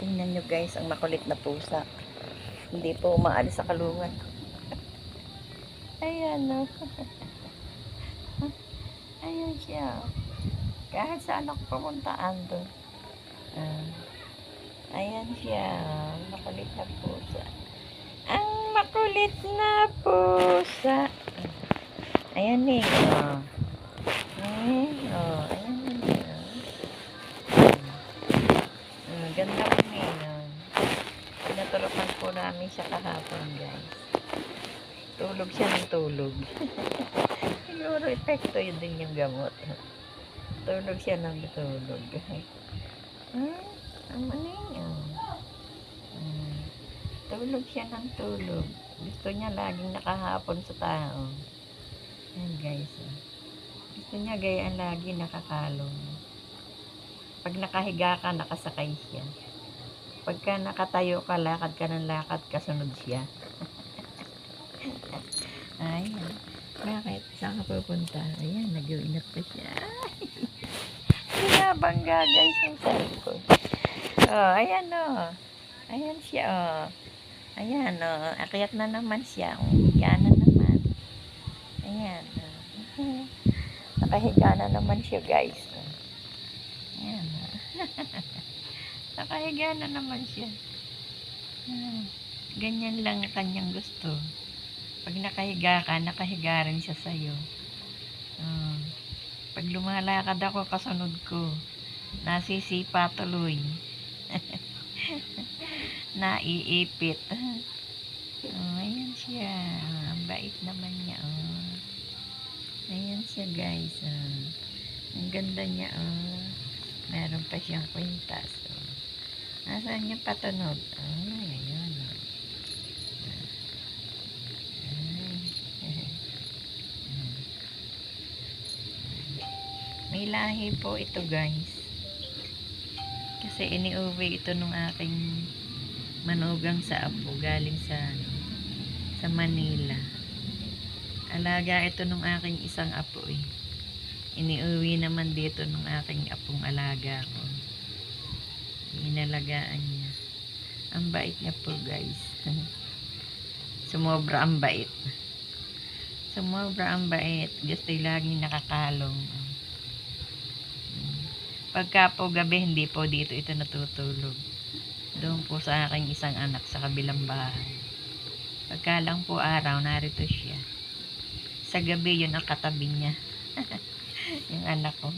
Tingnan nyo guys, ang makulit na pusa. Hindi po umaalis sa kalungan. Ayan o. Ayan siya. Kahit saan ako pumuntaan doon. Ayan siya. Makulit na pusa. Ang makulit na pusa. Ayan eh. Ayan o. Ayan siya. Ganda ko ngayon. Pinaturukan po namin siya kahapon guys. Tulog siya ng tulog. Siguro epekto yun din yung gamot. Tulog siya ng tulog. Ang ano tulog siya ng tulog. Gusto niya laging nakahapon sa tao. Ayan guys. Gusto niya gayaan lagi nakakalong. Pag nakahiga ka, nakasakay siya. Pagka nakatayo ka, lakad ka ng lakad, kasunod siya. Ayan. Bakit? Saan ka pupunta? Ayan, nag-uinat pa siya. Binabangga guys ang cellphone. Oh, ayan oh. Ayan siya oh. Ayan oh. Akyat na naman siya. Higa na naman. Ayan. Nakahiga na naman siya guys. Ayan. Nakahiga na naman siya. Ganyan lang kanyang gusto. Pag nakahiga ka, nakahiga rin siya sa'yo. Pag lumalakad ako, kasunod ko. Nasisipa tuloy. Naiipit. Ayan siya. Ang bait naman niya. Ayan siya guys. Ang ganda niya. Meron pa siyang kwintas. Nasaan niya patunog? Ayan. May lahi po ito guys. Kasi iniuwi ito nung aking manugang sa apo. Galing sa Manila. Alaga ito nung aking isang apo eh. Iniuwi naman dito nung aking apong alaga ko. Inalagaan niya. Ang bait niya po guys. Sumobra ang bait. Sumobra ang bait. Gusto laging nakakalong. Pagka po gabi, hindi po dito ito natutulog. Doon po sa aking isang anak sa kabilang bahay. Pagka lang po araw, narito siya. Sa gabi, yun ang katabi niya. Yung anak ko.